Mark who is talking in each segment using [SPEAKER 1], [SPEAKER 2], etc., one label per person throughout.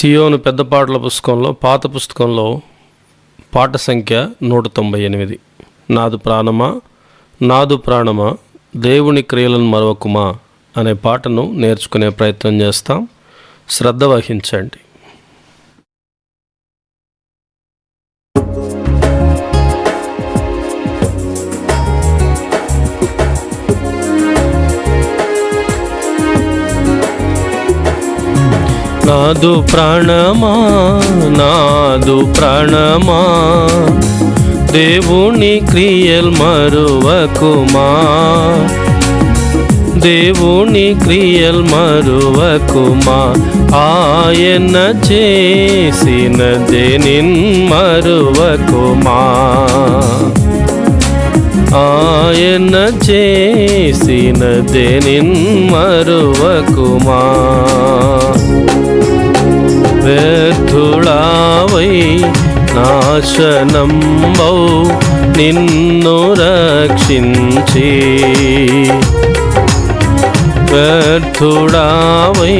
[SPEAKER 1] సియోను పెద్ద పాటల పుస్తకంలో పాత పుస్తకంలో పాట సంఖ్య 198. నాదు ప్రాణమా దేవుని క్రియలను మరవకుమా అనే పాటను నేర్చుకునే ప్రయత్నం చేస్తాం. శ్రద్ధ వహించండి. నాదు ప్రాణమా దేవుని క్రియల్ మరువకుమా, దేవుని క్రియల్ మరువకుమా, ఆయన చేసిన దేనిన్ మరువకుమా, ఆయన చేసిన దేనిన్ మరువకుమా. వ్యర్థుడావై నాశనంబౌ నిన్ను రక్షించి, వ్యర్థుడావై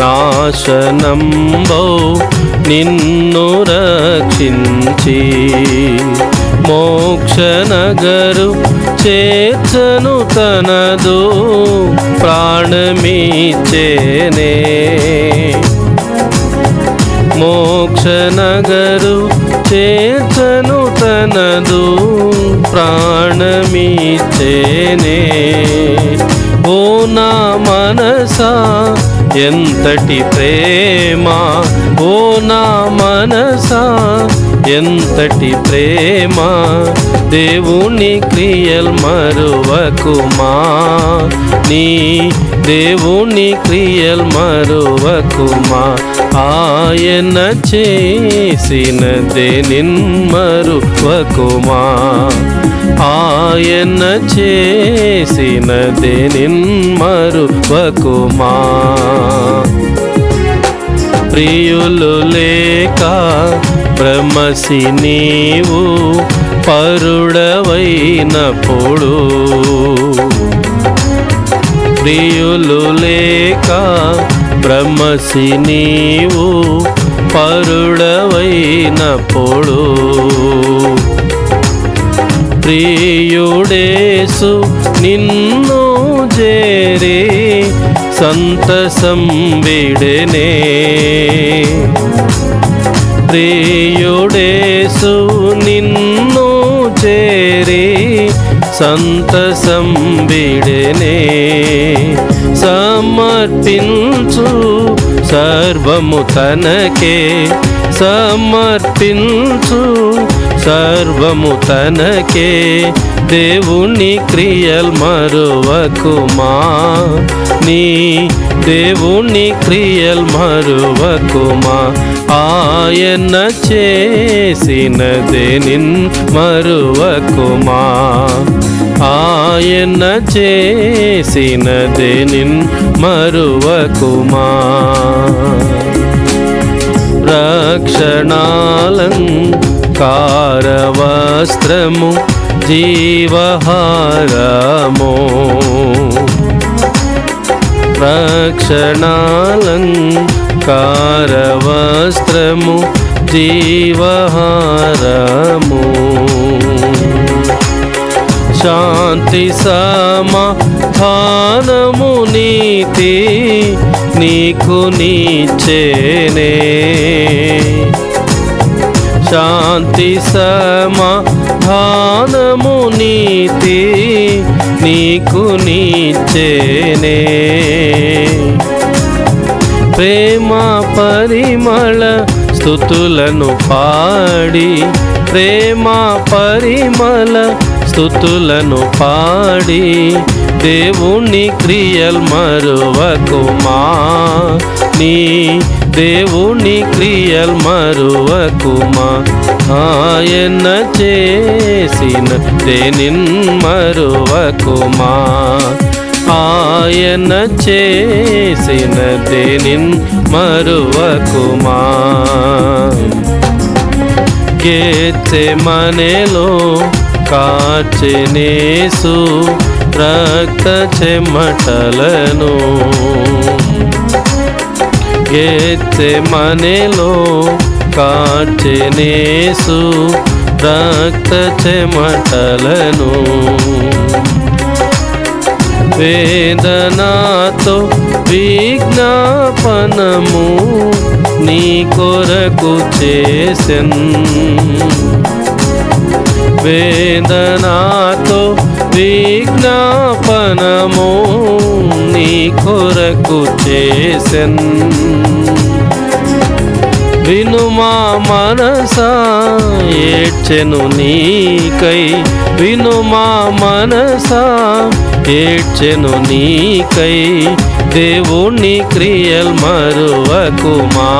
[SPEAKER 1] నాశనంబౌ నిన్ను రక్షించి, మోక్షనగరు చేర్చను తనదు ప్రాణమిచ్చేనే, మోక్షనగరు చేర్చను తనదు ప్రాణమిచ్చేనే. ఓ నా మనసా ఎంతటి ప్రేమ, ఓ నా మనసా ఎంతటి ప్రేమ, దేవుని క్రియల్ మరువకుమా, నీ దేవుని క్రియల్ మరువకుమా, ఆయన చేసిన దేనిన్ మరువకుమా, ఆయన చేసిన దేనిన్ మరువకుమా. ప్రియులు లేక భ్రమసి నీవు పరుడవైనప్పుడు, ప్రియులు లేక భ్రమసి నీవు పరుడవైనప్పుడు, ప్రియుడేసు నిన్ను చేరి సంతసం విడెనే, ప్రియుడేసు నిన్ను చేరి సంతసం విడెనే. సమర్పించు సర్వము తనకే, సమర్పించు సర్వము తనకే, దేవుని క్రియల్ మరువకుమా, నీ దేవుని క్రియల్ మరువకుమా, ఆయన చేసిన దేనిన్ మరువకుమా, ఆయన చేసిన దేనిన్ మరువకుమా. రక్షణాలంకారవస్త్రము జీవహారము, రక్షణాలంకారవస్త్రము జీవహారము, శాంతి సమాధానము నీతి నీకు నీచేనే, శాంతి సమాధానము నీతి నీకు నీచేనే. ప్రేమ పరిమళ స్తుతులను పాడి, ప్రేమ పరిమళ స్తుతులను పాడి, దేవుని క్రియల్ మరువకుమా, నీ దేవుని క్రియల్ మరువకుమా, ఆయన చేసిన దేనిన్ మరువకుమా, ఆయన చేసిన దేనిన్ మరువకుమా. గెత్సేమనేలో కార్చెనేసు రక్త చెమటలను, గెత్సెమనెలో కార్చెనేసు రక్త చెమటలను. వేదనాతో విజ్ఞాపనము నీ కొరకు చేసెన్. వేదనాతో విజ్ఞాపనము నీ కొరకు చేసెన్. వినుమా మనసా ఏడ్చెను నీకై, వినుమా మనసా ఏడ్చెను నీకై. దేవుని క్రియల్ మరువకుమా,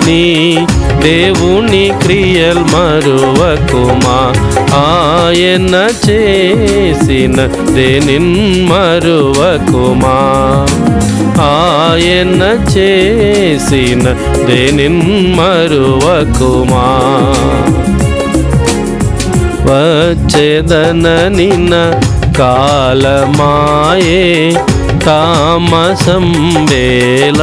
[SPEAKER 1] నీ దేవుని క్రియల్ మరువకుమా. ఆయన చేసిన దేనిన్ మరువకుమా, ఆయన చేసిన దేనిన్ మరువకుమా. వచ్చేదననిన కాలమాయే తామసం వేళ.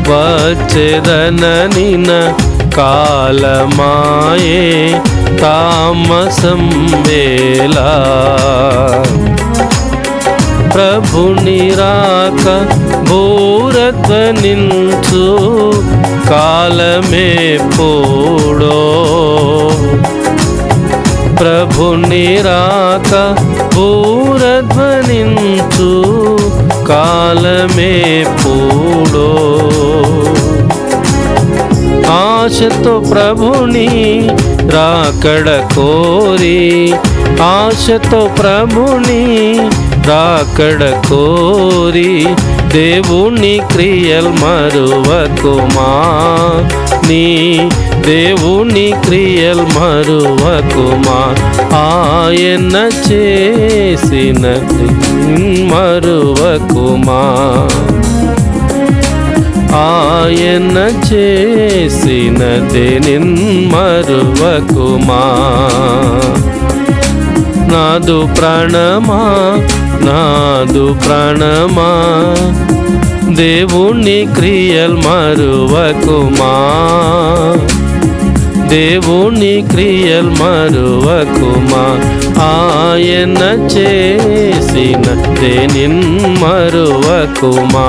[SPEAKER 1] వచ్చేదననిన కాలమాయే తామసం వేళ. ప్రభుని రాక భూరధ్వనించు కాలమే పోడో. ప్రభుని రాక భూరధ్వనించు కాలమే పోడో. ఆశతో ప్రభుని రాకడ కోరి, ఆశతో ప్రభుని రాకడ కోరి. దేవుని క్రియల్ మరువకుమా, నీ దేవుని క్రియల్ మరువకుమా. ఆయన చేసిన మరువకుమా, ఆయన చేసిన దేనిన్ మరువకుమా. నాదు ప్రాణమా, నాదు ప్రాణమా, దేవుని క్రియల్ మరువకుమా. దేవుని క్రియల్ మరువకుమా. ఆయన చేసిన దేనిన్ మరువకుమా,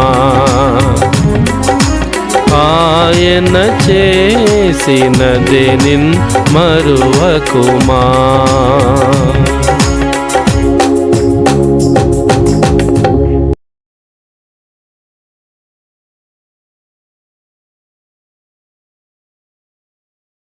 [SPEAKER 1] ఆయన చేసిన దేనిన్ మరువకుమా.